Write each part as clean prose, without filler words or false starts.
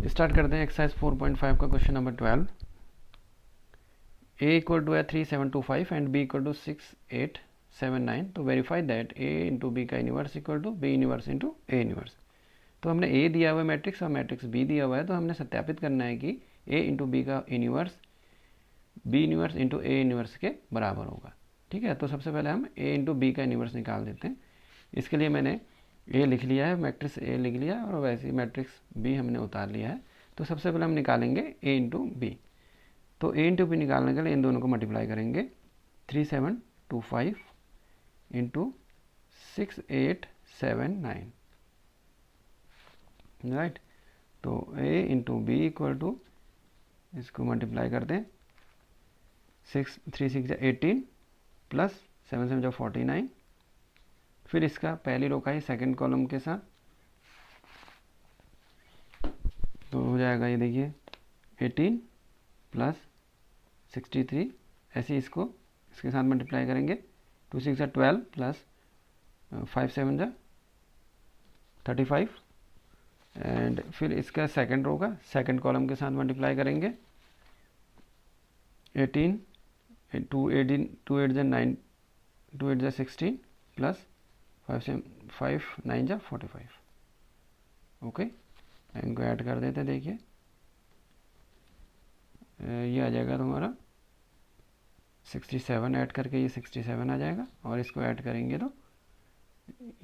Start करते हैं exercise 4.5 का question number 12। A equal to है 3725 एंड बी इक्वल टू 6879। तो verify that A into B का inverse equal to B inverse into A inverse. तो हमने ए दिया हुआ है मैट्रिक्स और मैट्रिक्स बी दिया हुआ है, तो हमने सत्यापित करना है कि ए इंटू बी का inverse B inverse into A inverse के बराबर होगा। ठीक है, तो सबसे पहले हम ए इंटू बी का इन्वर्स निकाल देते हैं। इसके लिए मैंने ए लिख लिया है, मैट्रिक्स ए लिख लिया है और वैसे ही मैट्रिक्स बी हमने उतार लिया है। तो सबसे पहले हम निकालेंगे ए इंटू बी। तो ए इंटू बी निकालने के लिए इन दोनों को मल्टीप्लाई करेंगे 3725 इंटू 6879, राइट। तो ए इंटू बी इक्वल टू, इसको मल्टीप्लाई करते हैं, 6 3 6 18 प्लस 7 7 49। फिर इसका पहली रो का ही सेकेंड कॉलम के साथ, तो हो जाएगा ये देखिए 18 प्लस 63। ऐसे इसको इसके साथ मल्टीप्लाई करेंगे, 2 6 12 प्लस 5 7 35। एंड फिर इसका सेकेंड रो का सेकेंड कॉलम के साथ मल्टीप्लाई करेंगे, 18 2 8 9 2 8 16 प्लस 5 9 45। ओके, इनको ऐड कर देते हैं। देखिए ये आ जाएगा तुम्हारा 67, ऐड करके ये 67 आ जाएगा और इसको ऐड करेंगे तो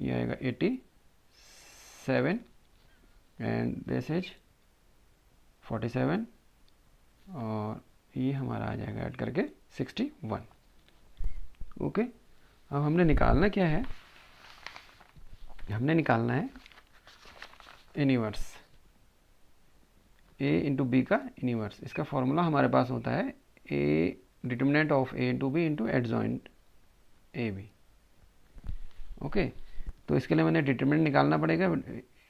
ये आएगा 87 एंड दिस इज 47 और ये हमारा आ जाएगा ऐड करके 61। ओके, अब हमने निकालना क्या है, हमने निकालना है इन्वर्स ए इंटू बी का इन्वर्स। इसका फॉर्मूला हमारे पास होता है A determinant of A into B into adjoint A B. Okay, तो इसके लिए मैंने डिटर्मिनेंट निकालना पड़ेगा,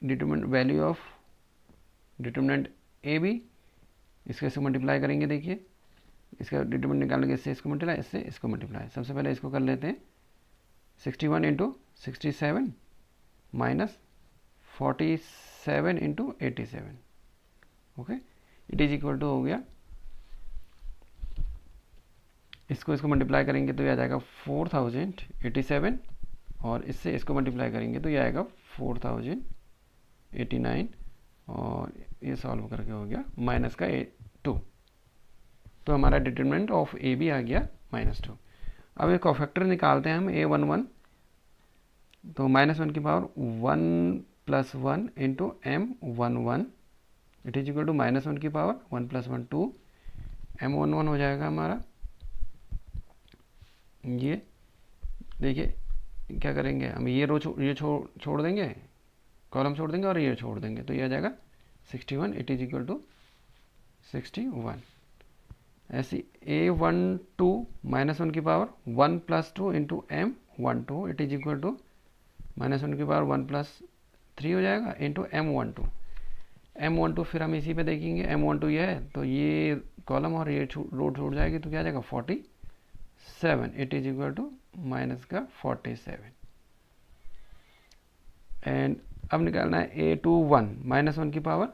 determinant value of determinant A B, इसके से मल्टीप्लाई करेंगे। देखिए इसका डिटर्मिनेंट निकालने के, इससे इसको मल्टीप्लाई, इससे इसको मल्टीप्लाई। सबसे पहले इसको कर लेते हैं, 61 into 67 minus 47 into 87। Okay, it is equal to हो गया, इसको मल्टीप्लाई करेंगे तो ये आ जाएगा 4087 और इससे इसको मल्टीप्लाई करेंगे तो ये आएगा 4089 और ये सॉल्व करके हो गया माइनस का 2। तो हमारा डिटरमिनेंट ऑफ ए बी आ गया -2। अब एक कोफैक्टर निकालते हैं हम a11। तो -1 की power 1 plus 1 into m11 it is equal to -1 की पावर 1 प्लस 1 2 m11 हो जाएगा हमारा। ये देखिए क्या करेंगे हम, ये रो छोड़ देंगे, कॉलम छोड़ देंगे और ये छोड़ देंगे, तो ये आ जाएगा 61 इट इज इक्वल टू 61। ऐसी a12 -1 की power 1 plus 2 into m12 it is equal to -1 की पावर 1 प्लस 3 हो जाएगा इंटू m12 फिर हम इसी पे देखेंगे, m12 ये है तो ये कॉलम और ये रो छोड़ जाएगी, तो क्या आ जाएगा 47 it is equal to minus का 47। एंड अब निकालना है a21 -1 की power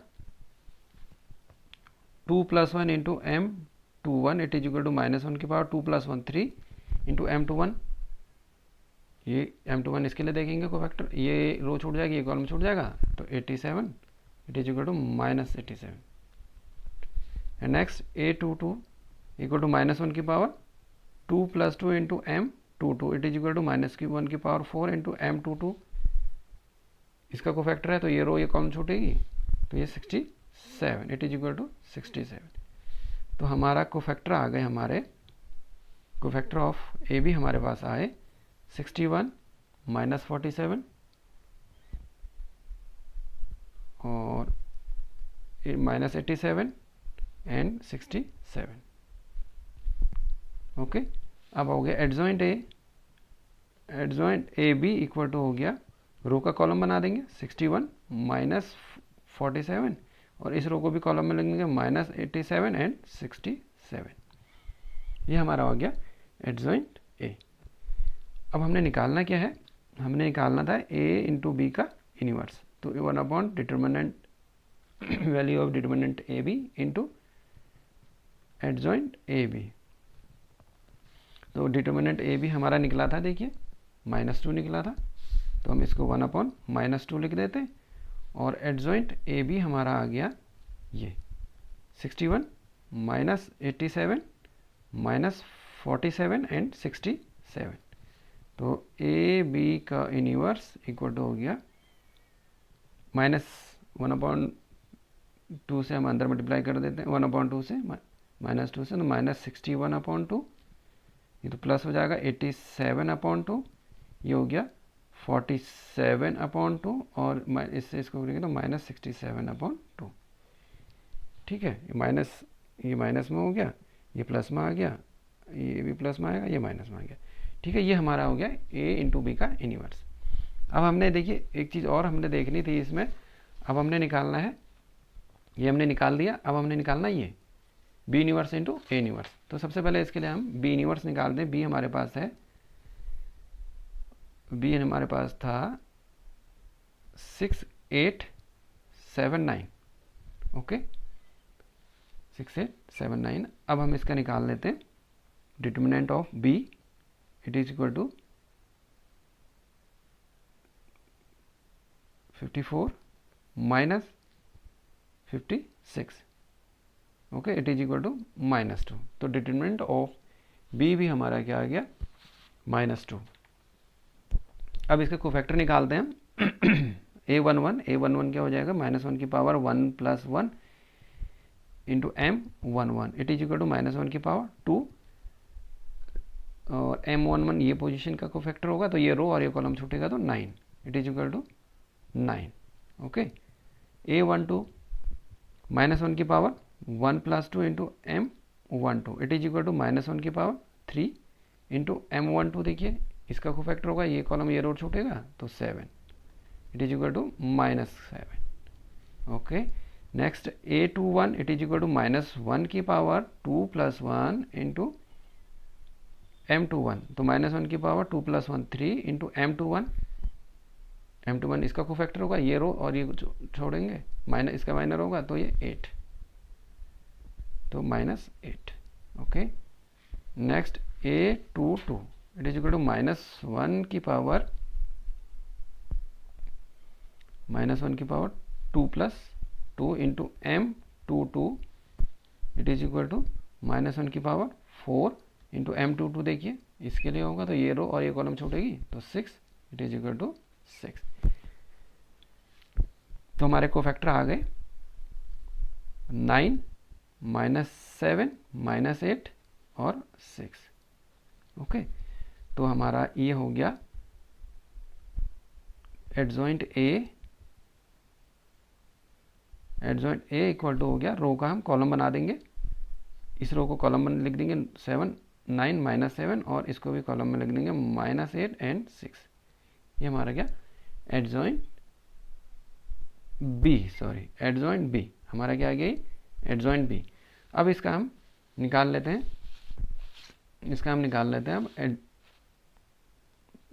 2 plus 1 into m21 it is equal to -1 की पावर 2 प्लस 1 3 इंटू m21। ये m21 इसके लिए देखेंगे कोफैक्टर, ये रो छूट जाएगी, ये कॉलम छूट जाएगा, तो 87 it is equal to -87। And next a22 equal to -1 की power 2 plus 2 into m22 it is equal to -1 की पावर 4 इंटू m22। इसका कोफैक्टर है तो ये रो ये कॉलम छूटेगी, तो ये 67 इट इज इक्वल टू 67। तो हमारा कोफैक्टर आ गए, हमारे कोफैक्टर ऑफ ए बी हमारे पास आए 61 -47 और -87 एंड 67। ओके, अब हो गया adjoint A B equal to हो गया, रो का कॉलम बना देंगे 61 -47 और इस रो को भी कॉलम में लिख देंगे -87 एंड 67। ये हमारा हो गया एडजॉइंट ए। अब हमने निकालना क्या है, हमने निकालना था ए इंटू बी का इन्वर्स। तो 1 upon determinant value of determinant A B into adjoint A B. तो डिटर्मिनेंट ए बी हमारा निकला था, देखिए -2 निकला था, तो हम इसको 1/-2 लिख देते, और एडजॉइंट ए बी हमारा आ गया ये 61 -87 -47 एंड 67। तो ए बी का इनवर्स इक्वल टू हो गया -1/2 से हम अंदर मल्टीप्लाई कर देते हैं, 1/2 से -2 से, तो -61/2, ये तो प्लस हो जाएगा 87/2, ये हो गया 47/2, और इससे इसको करेंगे तो -67/2। ठीक है, ये माइनस में हो गया, ये प्लस में आ गया, ये भी प्लस में आएगा, ये माइनस में आ गया। ठीक है, ये हमारा हो गया a इंटू बी का इनवर्स। अब हमने देखिए एक चीज़ और हमने देखनी थी इसमें, अब हमने निकालना है, ये हमने निकाल दिया, अब हमने निकालना ये B inverse into A inverse. तो सबसे पहले इसके लिए हम बी इनवर्स निकाल दें। बी हमारे पास है, बी हमारे पास था 6879, ओके 6879। अब हम इसका निकाल लेते हैं, determinant of B it is equal to 54 minus 56, okay it is equal to -2। तो डिटर्मिनेंट ऑफ बी भी हमारा क्या आ गया, -2। अब इसके कोफैक्टर निकालते हैं हम। a11 क्या हो जाएगा, -1 की power 1 + 1 into m11 it is equal to -1 की पावर 2, और m11 ये पोजीशन का कोफैक्टर होगा, तो ये रो और ये कॉलम छूटेगा, तो 9 it is equal to 9, okay. a12 -1 की power 1 + 2 into m12 it is equal to -1 की पावर 3 इंटू m12, देखिए इसका कोफैक्टर होगा, ये कॉलम ये रो छूटेगा, तो 7 it is equal to -7, okay. Next a21 it is equal to -1 की पावर 2 + 1 इंटू m21, तो -1 की पावर 2 + 1 3 इंटू m21 इसका कोफैक्टर होगा, ये रो और ये छोड़ेंगे, माइनस इसका माइनर होगा, तो ये 8, तो -8, okay. Next a22 it is equal to -1 की power 2 + 2 into m22 it is equal to -1 की पावर 4 इंटू m22, देखिए इसके लिए होगा, तो ये रो और ये कॉलम छूटेगी, तो 6 इट इज इक्वल टू 6। तो हमारे कोफैक्टर आ गए 9 -7 -8 और 6, ओके। तो हमारा ये हो गया एडजॉइंट ए इक्वल टू हो गया, रो का हम कॉलम बना देंगे, इस रो को कॉलम में लिख देंगे 7 9 -7, और इसको भी कॉलम में लिख देंगे -8 एंड 6। ये हमारा क्या एडजॉइंट बी हमारा क्या आ गया, एडजॉइंट बी। अब इसका हम निकाल लेते हैं, अब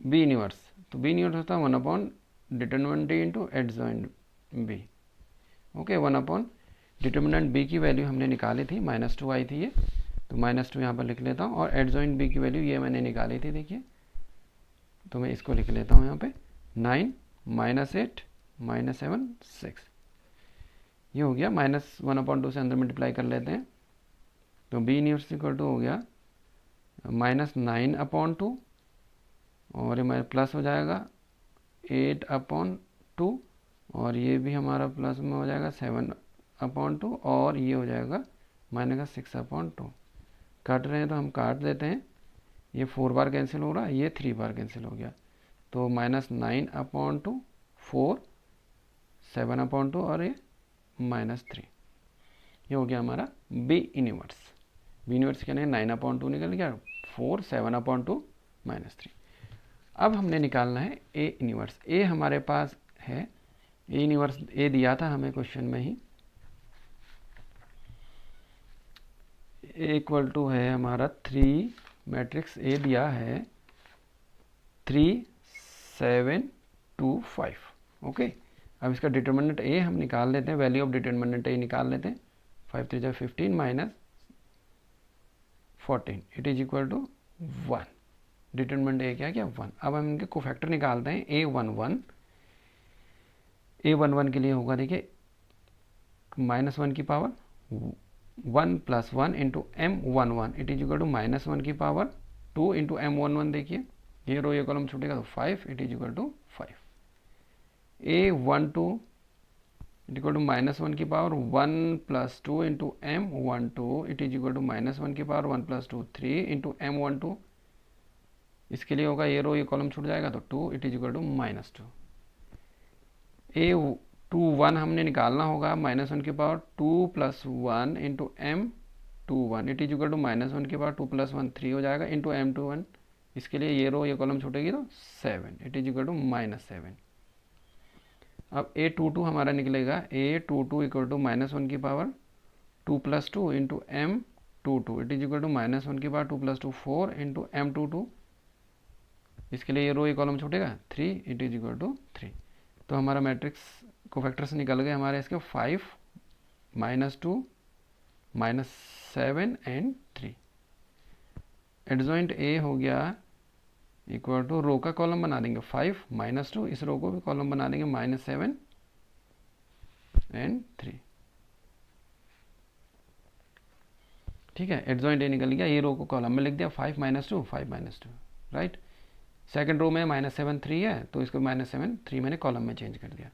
बी इनवर्स। तो बी इनवर्स होता है 1/डिटर्मिनेंट D into adjoint B, okay. 1/ determinant B की वैल्यू हमने निकाली थी, -2 आई थी ये, तो -2 यहाँ पर लिख लेता हूँ, और एडजॉइंट बी की वैल्यू ये मैंने निकाली थी, देखिए, तो मैं इसको लिख लेता हूँ यहाँ पे 9 -8 -7 6, ये हो गया, -1/2 से अंदर मल्टीप्लाई कर लेते हैं, तो बी इनवर्स इक्वल टू हो गया -9/2, और ये प्लस हो जाएगा 8/2, और ये भी हमारा प्लस में हो जाएगा 7/2, और ये हो जाएगा -6/2। काट रहे हैं तो हम काट देते हैं, ये 4 बार कैंसिल हो रहा है, ये 3 बार कैंसिल हो गया, तो -9/2 4 7/2, और ये -3, ये हो गया हमारा बी इनवर्स। बी इनवर्स क्या है, 9/2 निकल गया, 4 7/2 -3। अब हमने निकालना है ए इनवर्स। ए हमारे पास है, ए इनवर्स ए दिया था हमें क्वेश्चन में ही, ए इक्वल टू है हमारा 3 मैट्रिक्स ए दिया है 3 7 2 5, ओके। अब इसका डिटर्मिनेंट ए हम निकाल लेते हैं, वैल्यू ऑफ डिटर्मिनेंट ए निकाल लेते हैं। 5 3 15 minus 14 it is equal to 1। Determinant A क्या 1। अब हम इनके कोफैक्टर निकालते हैं। a11 के लिए होगा देखिए -1 की power 1 + 1 into m11 it is equal to -1 की पावर 2 इंटू m11। देखिए ये रो ये कॉलम छूटेगा तो 5 it is equal to 5। a12 it equal to -1 की power 1 + 2 into m12 it is equal to -1 की पावर 1 + 2 3 इंटू m12। इसके लिए होगा ये रो ये कॉलम छूट जाएगा तो 2 it is equal to -2। a21 हमने निकालना होगा -1 की power 2 + 1 into m21 it is equal to -1 की पावर 2 + 1 3 हो जाएगा इंटू m21। इसके लिए ये रो ये कॉलम छूटेगी तो 7 इट इज इक्वल टू -7। अब a22 हमारा निकलेगा a22 इक्वल टू -1 की power 2 + 2 into m22 it is equal to -1 की पावर 2 + 2 4 इंटू m22। इसके लिए ये रो ये कॉलम छूटेगा 3 इट इज इक्वल टू 3। तो हमारा मैट्रिक्स कोफैक्टर्स निकल गए हमारे इसके 5 -2 -7 एंड 3। एडजॉइंट ए हो गया इक्वल टू रो का कॉलम बना देंगे 5 -2, इस रो को भी कॉलम बना देंगे -7 एंड 3। ठीक है, एडजॉइंट ए निकल गया। ये रो को कॉलम में लिख दिया 5 -2 5 -2 राइट। सेकंड रो में -7 3 है तो इसको -7 3 मैंने कॉलम में चेंज कर दिया।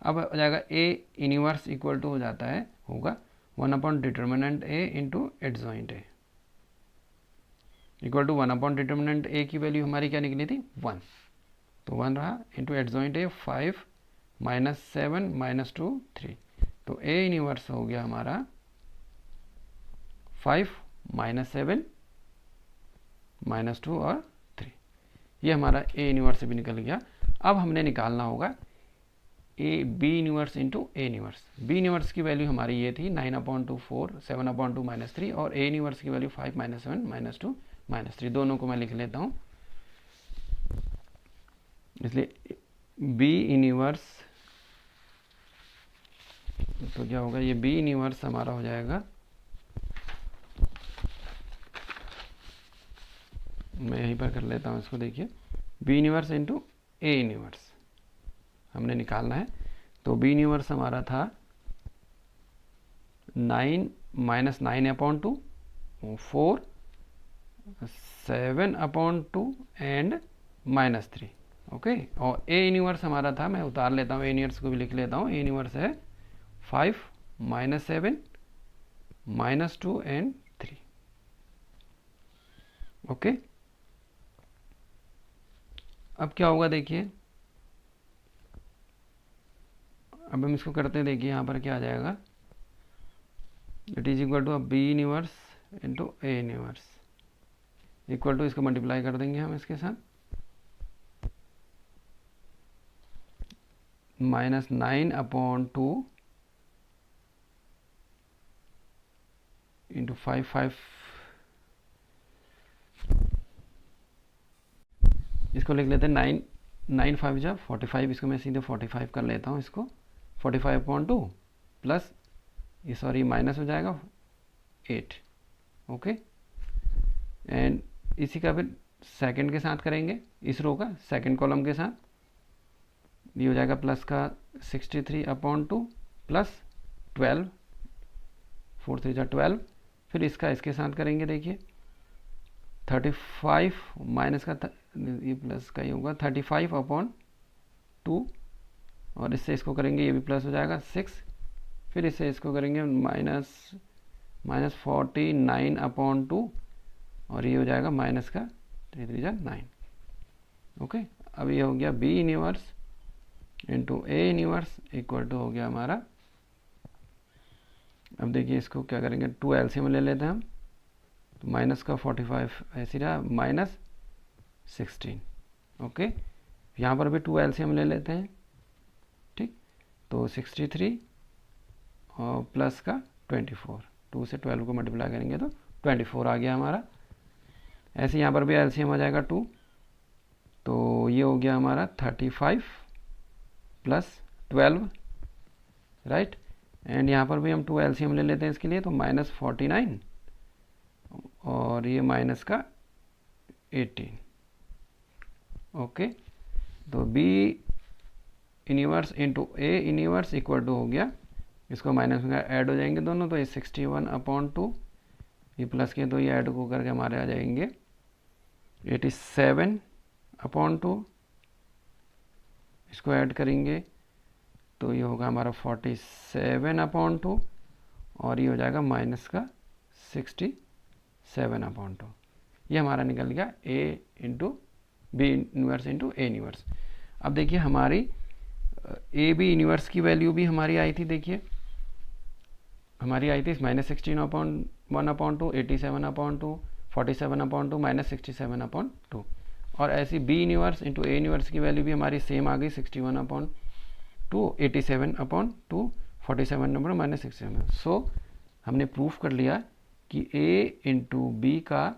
अब हो जाएगा ए इनवर्स इक्वल टू हो जाता है होगा 1 determinant A into adjoint A equal to 1 determinant A की वैल्यू हमारी क्या निकली थी 1, तो 1 रहा इंटू एडजॉइंट ए 5 -7 -2 3। तो ए इनवर्स हो गया हमारा 5 -7 -2 और 3। ये हमारा ए इनवर्स भी निकल गया। अब हमने निकालना होगा A B inverse into A inverse. B inverse की वैल्यू हमारी ये थी 9/2 4 7/2 -3 और ए इनवर्स की वैल्यू 5 -7 -2 -3। दोनों को मैं लिख लेता हूँ। इसलिए बी इनवर्स तो क्या होगा, ये बी इनवर्स हमारा हो जाएगा, मैं यहीं पर कर लेता हूँ इसको। देखिए B inverse into A inverse हमने निकालना है। तो बी इनवर्स हमारा था 9 -9/2 4 7/2 एंड -3। ओके, और ए इनवर्स हमारा था, मैं उतार लेता हूँ, ए इनवर्स को भी लिख लेता हूँ। ए इनवर्स है 5 -7 -2 एंड 3। ओके, अब क्या होगा देखिए, अब हम इसको करते हैं। देखिए यहाँ पर क्या आ जाएगा, it is equal to B inverse into A inverse equal to, इसको मल्टीप्लाई कर देंगे हम इसके साथ -9/2 इंटू 5 इसको लिख लेते हैं 9 5 जब 45, इसको मैं सीधे 45 कर लेता हूँ। इसको 45/2 प्लस ये सॉरी माइनस हो जाएगा 8। ओके, एंड इसी का फिर सेकंड के साथ करेंगे, इस रो का सेकंड कॉलम के साथ। ये हो जाएगा प्लस का 63/2 प्लस 12 4 3 12। फिर इसका इसके साथ करेंगे। देखिए 35 माइनस का ये प्लस का ही होगा 35/2 और इससे इसको करेंगे, ये भी प्लस हो जाएगा 6। फिर इससे इसको करेंगे -49/2 और ये हो जाएगा माइनस का 3 3 9। ओके, अब ये हो गया B inverse into A inverse equal to हो गया हमारा। अब देखिए इसको क्या करेंगे, 2 एलसीएम ले लेते हैं हम। तो माइनस का 45 ऐसे रहा -16। ओके, यहाँ पर भी 2 एलसीएम ले लेते हैं। ठीक, तो 63 और प्लस का 24, 2 से 12 को मल्टीप्लाई करेंगे तो 24 आ गया हमारा। ऐसे यहाँ पर भी एलसीएम आ जाएगा 2, तो ये हो गया हमारा 35 प्लस 12, राइट, एंड यहाँ पर भी हम 2 एलसीएम ले लेते हैं इसके लिए, तो -49 और ये माइनस का 18। ओके, तो B inverse into A inverse equal to हो गया, इसको माइनस में ऐड हो जाएंगे दोनों, तो ये 61/2, ये प्लस के तो ये ऐड को करके हमारे आ जाएंगे 87/2, इसको ऐड करेंगे तो ये होगा हमारा 47/2 और ये हो जाएगा माइनस का 67/2। ये हमारा निकल गया A into B inverse into A inverse. अब देखिए हमारी ए बी इनवर्स की वैल्यू भी हमारी आई थी, देखिए हमारी आई थी -16/1/2, 87/2, 47/2, -67/2, और ऐसी B inverse into A inverse की वैल्यू भी हमारी सेम आ गई 61/2, 87/2, 47 -67। सो हमने प्रूफ कर लिया कि ए इंटू बी का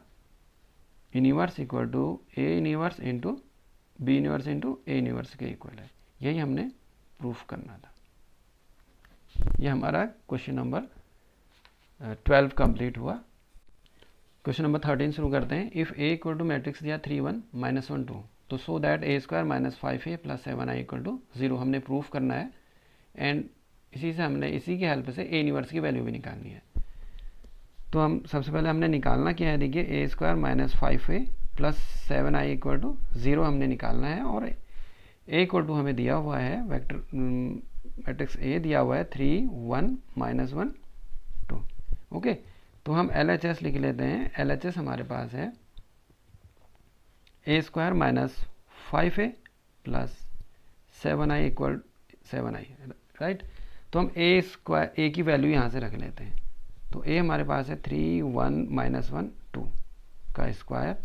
inverse equal to A inverse into B inverse into A inverse के इक्वल है। यही हमने प्रूफ करना था। ये हमारा क्वेश्चन नंबर 12 कंप्लीट हुआ। क्वेश्चन नंबर 13 शुरू करते हैं। If A equal to matrix दिया 3 1 -1 2, तो so that a² - 5a + 7i equal to 0 हमने प्रूफ करना है, एंड इसी की हेल्प से ए इनवर्स की वैल्यू भी निकालनी है। तो हम सबसे पहले हमने निकालना क्या है, देखिए a² - 5a + 7i equal to 0 हमने निकालना है, और a इक्वल टू हमें दिया हुआ है वेक्टर मैट्रिक्स A दिया हुआ है 3 1 -1 2। ओके, तो हम LHS लिख लेते हैं। LHS हमारे पास है a² - 5a + 7i equal 7i, right. तो हम a की वैल्यू यहाँ से रख लेते हैं। तो a हमारे पास है 3 1 -1 2 का स्क्वायर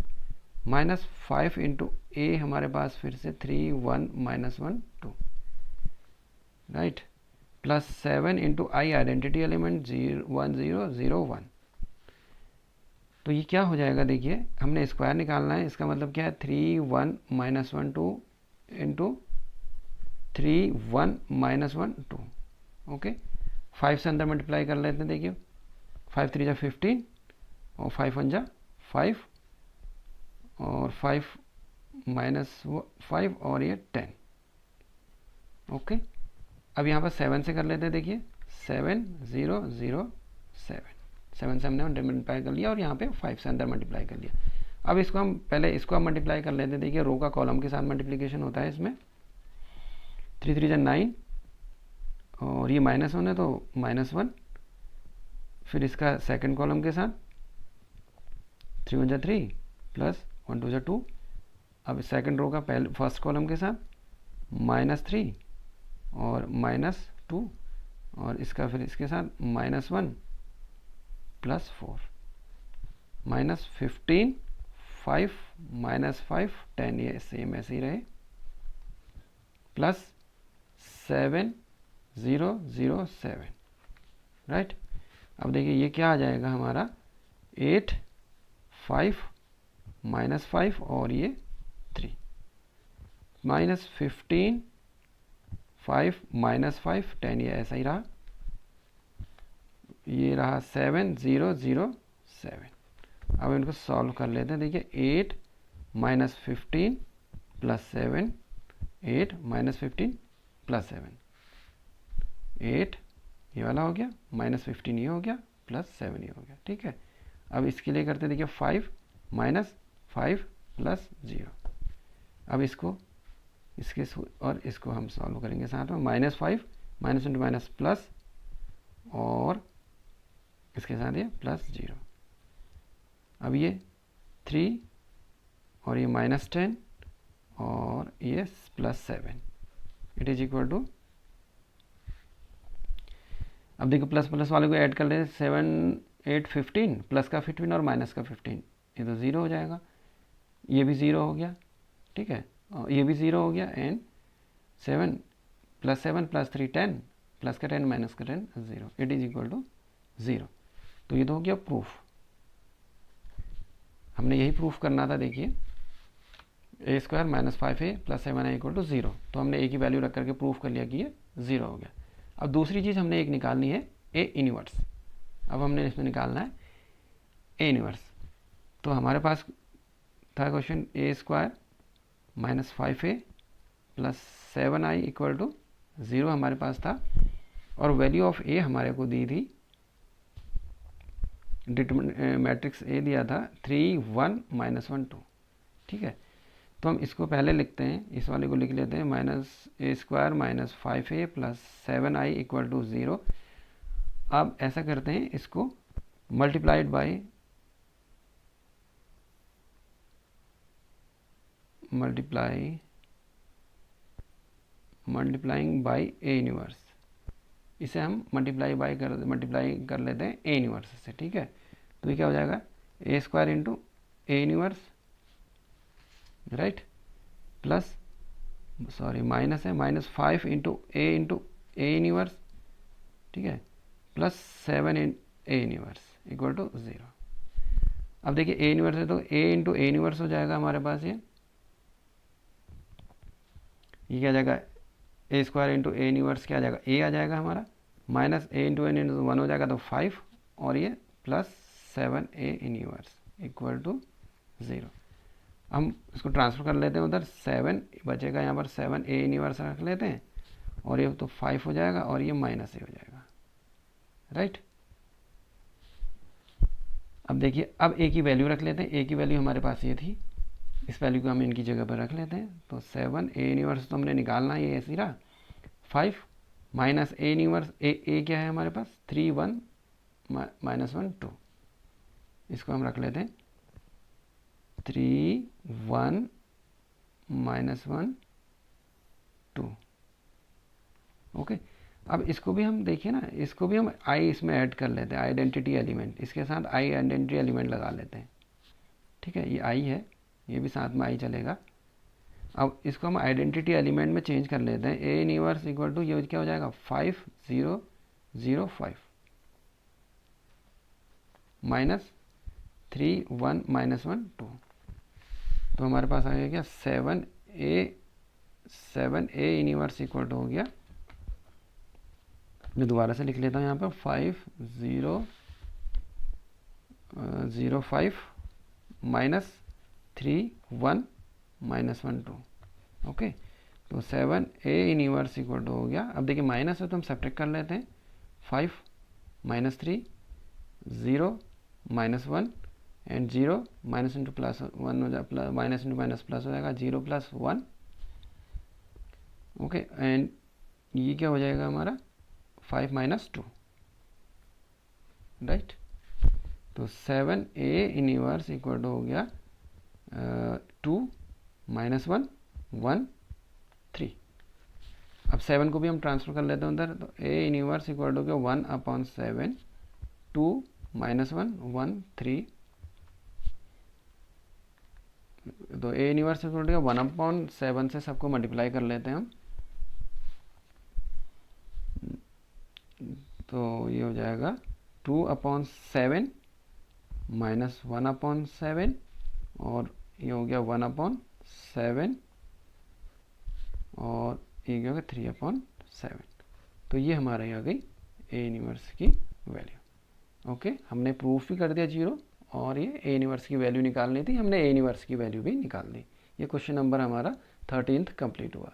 माइनस 5 इंटू ए हमारे पास फिर से 3 1 -1 2, राइट, प्लस 7 इंटू आई आइडेंटिटी एलिमेंट 1 0 0 1। तो ये क्या हो जाएगा, देखिए हमने स्क्वायर निकालना है, इसका मतलब क्या है 3 1 -1 2 इंटू 3 1 -1 2। ओके, 5 से अंदर मल्टीप्लाई कर लेते हैं। देखिए 5 3 जा 15 और 5 1 जा 5 और 5 -5 और ये 10। ओके, अब यहाँ पर 7 से कर लेते हैं। देखिए 7 0 0 7, 7 से हमने मल्टीप्लाई कर लिया और यहाँ पे 5 से अंदर मल्टीप्लाई कर लिया। अब इसको हम पहले इसको हम मल्टीप्लाई कर लेते हैं। देखिए रो का कॉलम के साथ मल्टीप्लिकेशन होता है इसमें। 3 3 जा 9 और ये -1 है तो -1, फिर इसका सेकंड कॉलम के साथ 3 1 जा 3 प्लस 1 2 जा 2। अब सेकंड रो का फर्स्ट कॉलम के साथ -3 और -2 और इसका फिर इसके साथ -1 प्लस 4 -15 5 -5 10, ये सेम ऐसे ही रहे, प्लस 7 0 0 7, राइट। अब देखिए ये क्या आ जाएगा हमारा 8 5 -5 और ये 3, -15 5 -5 10, ये ऐसा ही रहा, ये रहा 7 0 0 7। अब इनको सॉल्व कर लेते हैं। देखिए 8 -15 प्लस 7, 8 -15 प्लस 7, 8 ये वाला हो गया, -15 ये हो गया, प्लस 7 ये हो गया, ठीक है। अब इसके लिए करते हैं, देखिए 5 -5 प्लस 0। अब इसको इसके और इसको हम सॉल्व करेंगे साथ में। -5 -, प्लस और इसके साथ ये प्लस 0। अब ये 3 और ये -10 और ये plus 7, it is equal to, अब देखो प्लस प्लस वाले को ऐड कर लेते, 7 8 15, प्लस का 15 और माइनस का 15, ये तो 0 हो जाएगा, ये भी 0 हो गया, ठीक है, और ये भी 0 हो गया, एंड 7 + 7 + 3 10, प्लस का 10 माइनस का 10 0, इट इज इक्वल टू 0। तो ये तो हो गया प्रूफ। हमने यही प्रूफ करना था। देखिए a² - 5a + 7i = 0, तो हमने a की वैल्यू रख करके प्रूफ कर लिया कि ये 0 हो गया। अब दूसरी चीज़ हमने एक निकालनी है ए इनवर्स। अब हमने इसमें निकालना है ए इनवर्स। तो हमारे पास था question A square minus 5a plus 7i equal to 0 हमारे पास था, और वैल्यू ऑफ ए हमारे को दी थी, मैट्रिक्स ए दिया था 3 1 -1 2। ठीक है, तो हम इसको पहले लिखते हैं, इस वाले को लिख लेते हैं minus A square minus 5a plus 7i equal to 0। अब ऐसा करते हैं, इसको multiplied by multiplying by A inverse, इसे हम मल्टीप्लाई कर लेते हैं ए इनवर्स से। ठीक है, तो ये क्या हो जाएगा, A square into A inverse, right, plus sorry minus है, माइनस 5 इंटू ए इनवर्स, ठीक है, plus 7 in A inverse equal to 0। अब देखिए ए इनवर्स है तो ए इंटू ए इनवर्स हो जाएगा हमारे पास, ये क्या आ जाएगा, A square into A inverse क्या आ जाएगा, ए आ जाएगा हमारा, माइनस ए इंटू एन इंटू 1 हो जाएगा तो 5, और ये plus 7a inverse equal to 0। हम इसको ट्रांसफर कर लेते हैं उधर, 7 बचेगा यहाँ पर, 7a इनवर्स रख लेते हैं, और ये तो 5 हो जाएगा, और ये माइनस ए हो जाएगा, राइट। अब देखिए, अब ए की वैल्यू रख लेते हैं, ए की वैल्यू हमारे पास ये थी, इस वैल्यू को हम इनकी जगह पर रख लेते हैं। तो 7a इनवर्स तो हमने निकालना है, ये ऐसी रहा, 5 माइनस ए इनवर्स, ए क्या है हमारे पास, 3 1 -1 2, इसको हम रख लेते हैं 3 1 -1 2। ओके, अब इसको भी हम देखिए ना, इसको भी हम आई इसमें ऐड कर लेते हैं, आइडेंटिटी एलिमेंट, इसके साथ आई आइडेंटिटी एलिमेंट लगा लेते हैं। ठीक है, ये आई है, ये भी साथ में आई चलेगा। अब इसको हम आइडेंटिटी एलिमेंट में चेंज कर लेते हैं, ए इनवर्स इक्वल टू ये क्या हो जाएगा, 5 0 0 5 माइनस 3 1 -1 2। तो हमारे पास आ गया 7a इनवर्स इक्वल टू हो गया, मैं दोबारा से लिख लेता हूँ यहाँ पर, 5 0 0 5 माइनस 3 1 -1 2। ओके, तो 7a इनवर्स इक्वल टू हो गया। अब देखिए माइनस है तो हम सब्ट्रैक्ट कर लेते हैं, 5 minus 3 0 -1 and 0 minus into plus 1 हो जाएगा, माइनस इंटू माइनस प्लस हो जाएगा, 0 प्लस 1। ओके, एंड ये क्या हो जाएगा हमारा, 5 माइनस 2, राइट। तो 7a इनवर्स इक्वल टू हो गया 2 -1 1 3। अब 7 को भी हम ट्रांसफर कर लेते हैं उधर, तो a इनवर्स इक्वल टू हो गया 1/7 2 -1 1 3। तो a इनवर्स इक्वल टू 1/7 से सबको मल्टीप्लाई कर लेते हैं हम, तो ये हो जाएगा 2/7 माइनस 1/7, और ये हो गया 1/7, और ये क्या हो गया 3/7। तो ये हमारा आ गई ए इनवर्स की वैल्यू। ओके, हमने प्रूफ भी कर दिया 0, और ये ए इनवर्स की वैल्यू निकालनी थी, हमने ए इनवर्स की वैल्यू भी निकाल दी। ये क्वेश्चन नंबर हमारा 13th कंप्लीट हुआ।